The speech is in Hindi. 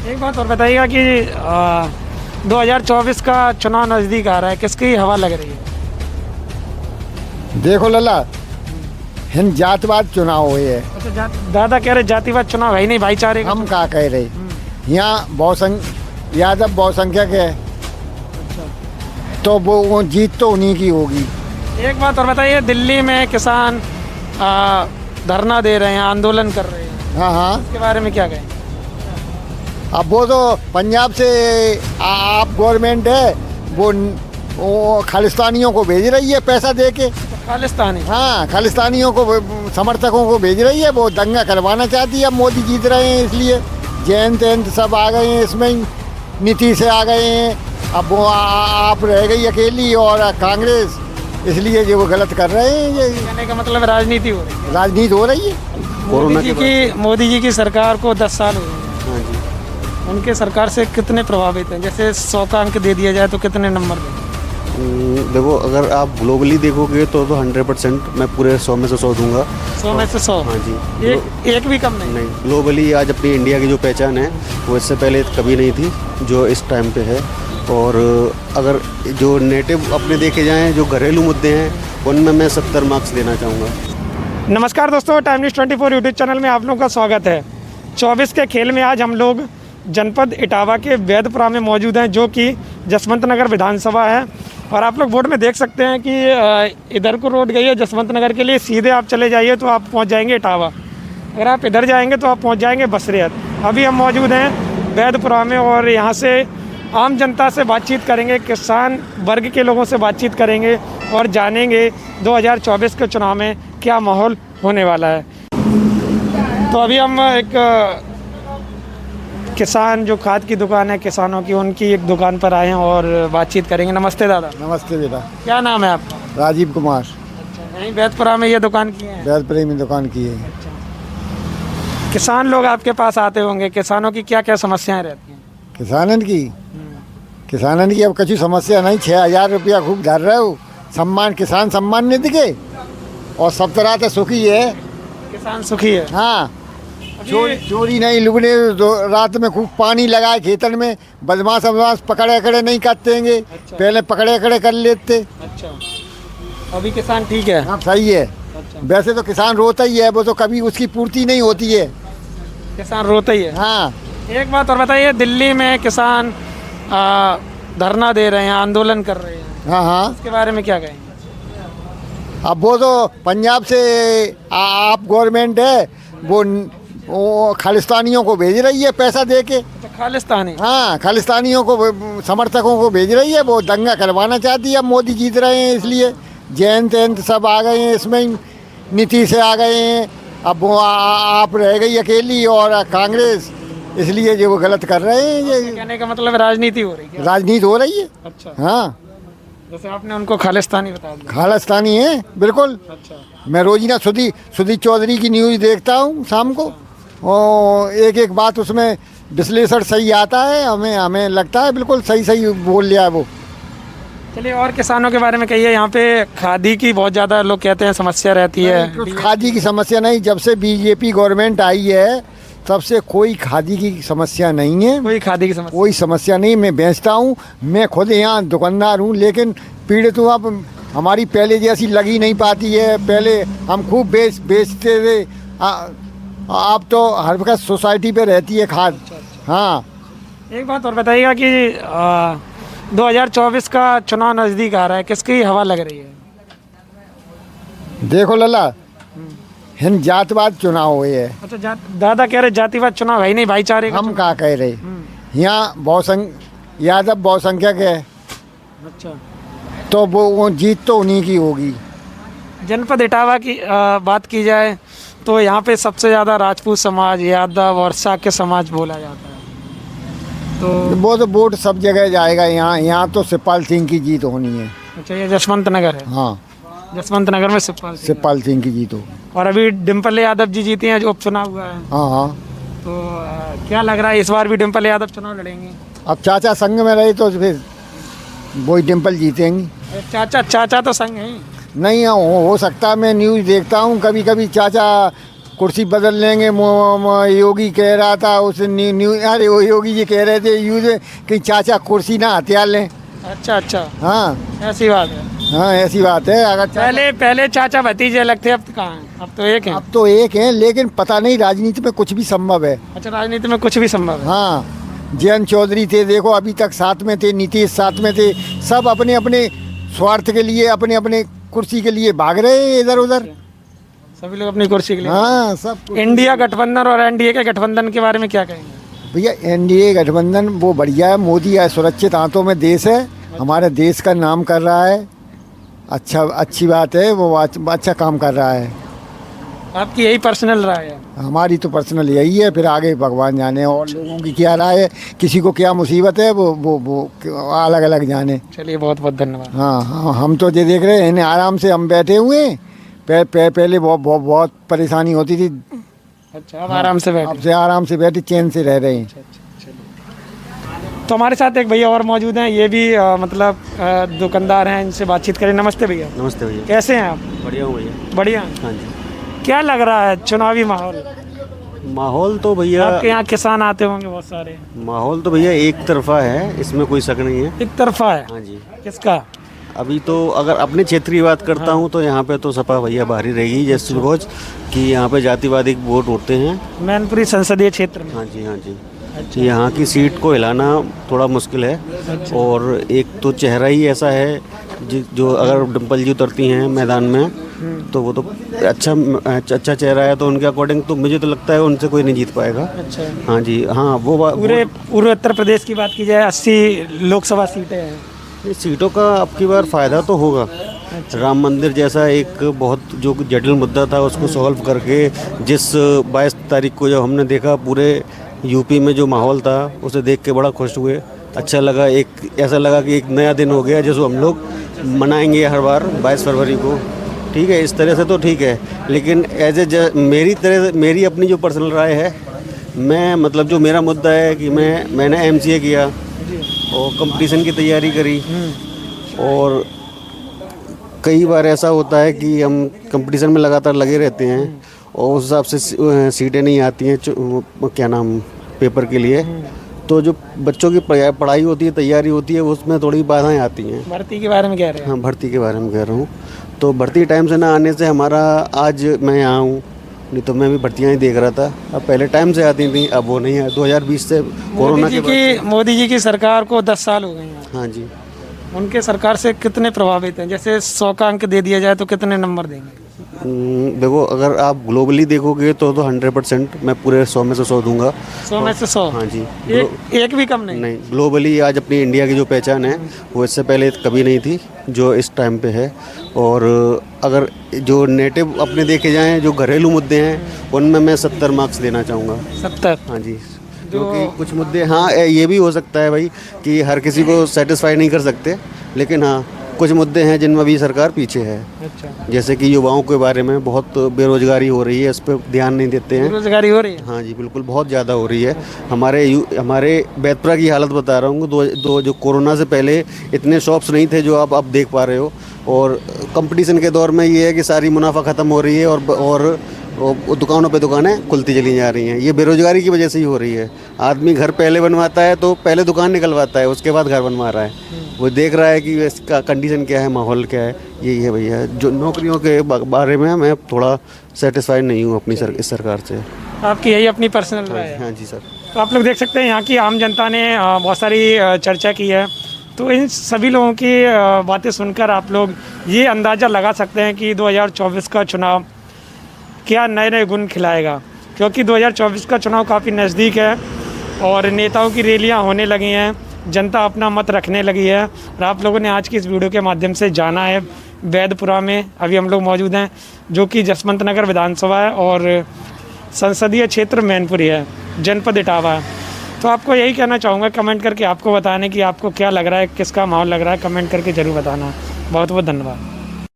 एक बात और बताइएगा कि 2024 का चुनाव नज़दीक आ रहा है, किसकी हवा लग रही है? देखो लला, हिंद जातवाद चुनाव हुए है। अच्छा, दादा कह रहे जातिवाद चुनाव है ही नहीं, भाईचारे का हम क्या कह रहे, यहाँ यादव बहुसंख्यक है, तो वो जीत तो उन्हीं की होगी। एक बात और बताइए, दिल्ली में किसान धरना दे रहे हैं, आंदोलन कर रहे हैं, हाँ हाँ, इसके बारे में क्या कहें? अब वो तो पंजाब से आप गवर्नमेंट है, वो खालिस्तानियों को भेज रही है पैसा दे के। खालिस्तानी? हाँ, खालिस्तानियों को, समर्थकों को भेज रही है, वो दंगा करवाना चाहती है। अब मोदी जीत रहे हैं इसलिए जयंत तयंत सब आ गए हैं इसमें, नीतीश से आ गए हैं, अब वो आप रह गई अकेली और कांग्रेस, इसलिए जो वो गलत कर रहे हैं। ये कहने का मतलब राजनीति हो रही है। राजनीति हो रही है। मोदी जी की सरकार को 10 साल हुए हैं। हाँ जी। उनके सरकार से कितने प्रभावित हैं? जैसे 100 का अंक दे दिया जाए तो कितने नंबर दें? देखो, अगर आप ग्लोबली देखोगे तो 100% मैं पूरे 100 में से 100 दूंगा। 100 में से 100? हाँ जी। एक भी कम नहीं? नहीं, ग्लोबली आज अपनी इंडिया की जो पहचान है वो इससे पहले कभी नहीं थी जो इस टाइम पे है। और अगर जो नेटिव अपने देखे जाएं, जो घरेलू मुद्दे हैं, उनमें मैं 70 मार्क्स देना चाहूँगा। नमस्कार दोस्तों, टाइम न्यूज़ 24 यूट्यूब चैनल में आप लोगों का स्वागत है। 24 के खेल में आज हम लोग जनपद इटावा के वैदपुरा में मौजूद हैं, जो कि जसवंत नगर विधानसभा है। और आप लोग बोर्ड में देख सकते हैं कि इधर को रोड गई है जसवंत नगर के लिए, सीधे आप चले जाइए तो आप पहुंच जाएंगे इटावा। अगर आप इधर जाएंगे तो आप पहुंच जाएंगे बसरेत। अभी हम मौजूद हैं वैदपुरा में और यहाँ से आम जनता से बातचीत करेंगे, किसान वर्ग के लोगों से बातचीत करेंगे और जानेंगे 2024 के चुनाव में क्या माहौल होने वाला है। तो अभी हम एक किसान, जो खाद की दुकान है किसानों की, उनकी एक दुकान पर आए हैं और बातचीत करेंगे। नमस्ते दादा। नमस्ते बेटा। क्या नाम है आपका? राजीव कुमार। अच्छा, यहीं वैदपुरा में ये दुकान की है? वैदपुरा में दुकान की है। अच्छा, किसान लोग आपके पास आते होंगे, किसानों की क्या क्या समस्याएं रहती हैं? किसानन की अब कछु समस्या नहीं। 6,000 रुपया खूब धर रहे हो, सम्मान, किसान सम्मान निधि के, और सब तरह से सुखी है। किसान सुखी है? हाँ, चोरी नहीं, लुगने रात में खूब पानी लगाए खेतन में, बदमाश पकड़े नहीं करते हैं। अच्छा। पहले पकड़े कर लेते। अच्छा, अभी किसान ठीक है? हाँ, सही है। अच्छा। वैसे तो किसान रोता ही है, वो तो कभी उसकी पूर्ति नहीं होती है। किसान रोता ही है? हाँ। एक बात और बताइए, दिल्ली में किसान धरना दे रहे हैं, आंदोलन कर रहे हैं, हाँ हाँ, इसके बारे में क्या कहेंगे? अब वो तो पंजाब से आप गवर्नमेंट है, वो खालिस्तानियों को भेज रही है पैसा दे के। अच्छा, खालिस्तानी? हाँ, खालिस्तानियों को, समर्थकों को भेज रही है, वो दंगा करवाना चाहती है। अब मोदी जीत रहे हैं इसलिए जयंत तयंत सब आ गए हैं इसमें, नीतीश से आ गए हैं, अब वो आप रह गई अकेली और कांग्रेस, इसलिए जो वो गलत कर रहे हैं। ये कहने का मतलब राजनीति हो रही है? राजनीति हो रही है। अच्छा। हाँ, जैसे आपने उनको खालिस्तानी बता दिया। खालिस्तानी है बिल्कुल। अच्छा। मैं रोजीना सुधी चौधरी की न्यूज़ देखता हूँ शाम को, और एक बात उसमें विश्लेषण सही आता है, हमें लगता है बिल्कुल सही बोल लिया है वो। चलिए, और किसानों के बारे में कहिए। यहाँ पे खादी की बहुत ज़्यादा लोग कहते हैं समस्या रहती है। खादी की समस्या नहीं, जब से बीजेपी गवर्नमेंट आई है तब से कोई खादी की समस्या नहीं है। कोई खादी की समस्या? कोई समस्या नहीं। मैं बेचता हूँ, मैं खुद यहाँ दुकानदार हूँ, लेकिन पीड़ित हूँ। अब हमारी पहले जैसी लगी नहीं पाती है। पहले हम खूब बेचते थे, अब तो हर वक्त सोसाइटी पे रहती है खाद। हाँ। एक बात और बताइएगा कि 2024 का चुनाव नज़दीक आ रहा है, किसकी हवा लग रही है? देखो लला, हिंद जातवाद चुनाव हुए है। अच्छा, दादा कह रहे जातिवाद चुनाव है ही नहीं, भाईचारे का हम क्या कह रहे, यहाँ यादव बहुसंख्यक है। अच्छा, तो वो जीत तो उन्हीं की होगी। जनपद इटावा की बात की जाए तो यहाँ पे सबसे ज़्यादा राजपूत समाज, यादव और शाक्य समाज बोला जाता है। तो वो तो वोट सब जगह जाएगा। यहाँ तो शिवपाल सिंह की जीत होनी है। अच्छा, ये जसवंत नगर है? हाँ, जसवंत नगर में शिवपाल सिंह की जीत होगी। और अभी डिम्पल यादव जी जीती हैं, जो उपचुनाव हुआ है। हाँ हाँ। तो क्या लग रहा है, इस बार भी डिम्पल यादव चुनाव लड़ेंगे? अब चाचा संग में रहे तो फिर वही डिम्पल जीतेंगी। चाचा तो संग है ही नहीं, हो सकता है। मैं न्यूज़ देखता हूँ, कभी चाचा कुर्सी बदल लेंगे। योगी कह रहा था उस अरे वो योगी जी कह रहे थे कि चाचा कुर्सी ना हथियार लें। अच्छा अच्छा, हाँ ऐसी बात है। हाँ ऐसी बात है। अगर पहले चाचा भतीजे अलग थे, अब कहाँ हैं? अब तो एक हैं। अब तो एक है, लेकिन पता नहीं, राजनीति में कुछ भी संभव है। अच्छा, राजनीति में कुछ भी संभव है। हाँ, जयंत चौधरी थे, देखो अभी तक साथ में थे, नीतीश साथ में थे, सब अपने अपने स्वार्थ के लिए, अपने अपने कुर्सी के लिए भाग रहे हैं इधर उधर। सभी लोग अपनी कुर्सी के लिए। हाँ सब। इंडिया गठबंधन और एनडीए के गठबंधन के बारे में क्या कहेंगे? भैया एनडीए गठबंधन वो बढ़िया है, मोदी है, सुरक्षित हाथों में देश है, हमारे देश का नाम कर रहा है, अच्छा अच्छी बात है, वो अच्छा काम कर रहा है। आपकी यही पर्सनल राय है? हमारी तो पर्सनल यही है, फिर आगे भगवान जाने और लोगों की क्या राय है, किसी को क्या मुसीबत है, वो अलग अलग जाने। चलिए, बहुत बहुत धन्यवाद। हाँ हाँ, हम तो ये देख रहे हैं, आराम से हम बैठे हुए हैं। पहले बहुत परेशानी होती थी। अच्छा, अब आराम से बैठे। अब से आराम से बैठे, चैन से रह रहे हैं। तो हमारे साथ एक भैया और मौजूद हैं, ये भी मतलब दुकानदार हैं, इनसे बातचीत करें। नमस्ते भैया। नमस्ते भैया। कैसे हैं आप? बढ़िया हूँ भैया। बढ़िया। हाँ जी। क्या लग रहा है चुनावी माहौल? माहौल तो भैया, आपके यहाँ किसान आते होंगे बहुत सारे। माहौल तो भैया एक तरफा है, इसमें कोई शक नहीं है। एक तरफा है? हाँ जी। किसका? अभी तो अगर अपने क्षेत्र की बात करता हूँ तो यहाँ पे तो सपा भैया भारी रहेगी, जैसे बिकॉज कि यहाँ पे जातिवादी वोट होते हैं मैनपुरी संसदीय क्षेत्र में। हाँ जी हाँ जी। अच्छा। यहाँ की सीट को हिलाना थोड़ा मुश्किल है। अच्छा। और एक तो चेहरा ही ऐसा है जो अगर डिम्पल जी उतरती हैं मैदान में तो वो तो अच्छा चेहरा है, तो उनके अकॉर्डिंग तो मुझे तो लगता है उनसे कोई नहीं जीत पाएगा। अच्छा। हाँ जी हाँ। वो पूरे उत्तर प्रदेश की बात की जाए, 80 लोकसभा सीटें हैं। सीटों का अब की बार फायदा तो होगा। अच्छा। राम मंदिर जैसा एक बहुत जो जटिल मुद्दा था उसको सॉल्व करके, जिस 22 तारीख को जब हमने देखा पूरे यूपी में जो माहौल था उसे देख के बड़ा खुश हुए, अच्छा लगा। एक ऐसा लगा कि एक नया दिन हो गया जिसको हम लोग मनाएंगे हर बार 22 फरवरी को। ठीक है, इस तरह से तो ठीक है, लेकिन मेरी अपनी जो पर्सनल राय है, मैं मतलब जो मेरा मुद्दा है कि मैंने एमसीए किया और कंपटीशन की तैयारी करी, और कई बार ऐसा होता है कि हम कंपटीशन में लगातार लगे रहते हैं और उस हिसाब से सीटें नहीं आती हैं क्या नाम पेपर के लिए, तो जो बच्चों की पढ़ाई होती है, तैयारी होती है, उसमें थोड़ी बाधाएं आती हैं। भर्ती के बारे में कह रहे हैं? हाँ, भर्ती के बारे में कह रहा हूँ। तो भर्ती टाइम से ना आने से हमारा, आज मैं यहाँ हूँ, नहीं तो मैं भी भर्तियाँ ही देख रहा था। अब पहले टाइम से आती थी, अब वो नहीं है। 2020 से कोरोना के बाद मोदी जी की सरकार को 10 साल हो गए हैं। हाँ जी। उनके सरकार से कितने प्रभावित हैं? जैसे 100 का अंक दे दिया जाए तो कितने नंबर देंगे? देखो, अगर आप ग्लोबली देखोगे तो 100% मैं पूरे 100 में से 100 दूंगा। 100 में से 100? हाँ जी। एक भी कम नहीं? नहीं, ग्लोबली आज अपनी इंडिया की जो पहचान है वो इससे पहले कभी नहीं थी जो इस टाइम पे है। और अगर जो नेटिव अपने देखे जाएं, जो घरेलू मुद्दे हैं, उनमें मैं 70 मार्क्स देना चाहूँगा। 70? हाँ जी। क्योंकि कुछ मुद्दे, हाँ ये भी हो सकता है भाई कि हर किसी को सेटिस्फाई नहीं कर सकते, लेकिन हाँ कुछ मुद्दे हैं जिनमें भी सरकार पीछे है। अच्छा। जैसे कि युवाओं के बारे में बहुत बेरोजगारी हो रही है, इस पर ध्यान नहीं देते हैं। बेरोजगारी हो रही है? हाँ जी, बिल्कुल, बहुत ज़्यादा हो रही है। हमारे बैतपुरा की हालत बता रहा हूँ, दो जो कोरोना से पहले इतने शॉप्स नहीं थे जो आप देख पा रहे हो, और कंपटीशन के दौर में ये है कि सारी मुनाफा ख़त्म हो रही है और दुकानों पे दुकानें खुलती चली जा रही हैं। ये बेरोजगारी की वजह से ही हो रही है। आदमी घर पहले बनवाता है तो पहले दुकान निकलवाता है, उसके बाद घर बनवा रहा है। वो देख रहा है कि इसका कंडीशन क्या है, माहौल क्या है। यही है भैया, जो नौकरियों के बारे में मैं थोड़ा सेटिस्फाइड नहीं हूँ अपनी इस सरकार से। आपकी यही अपनी पर्सनल राय है? हाँ जी सर। तो आप लोग देख सकते हैं यहाँ की आम जनता ने बहुत सारी चर्चा की है। तो इन सभी लोगों की बातें सुनकर आप लोग ये अंदाज़ा लगा सकते हैं कि 2024 का चुनाव क्या नए नए गुण खिलाएगा, क्योंकि 2024 का चुनाव काफ़ी नज़दीक है और नेताओं की रैलियां होने लगी हैं, जनता अपना मत रखने लगी है। और आप लोगों ने आज की इस वीडियो के माध्यम से जाना है वैदपुरा में अभी हम लोग मौजूद हैं, जो कि जसवंत नगर विधानसभा है और संसदीय क्षेत्र मैनपुरी है, जनपद इटावा है। तो आपको यही कहना चाहूँगा, कमेंट करके आपको बताने कि आपको क्या लग रहा है, किसका माहौल लग रहा है, कमेंट करके ज़रूर बताना। बहुत बहुत धन्यवाद।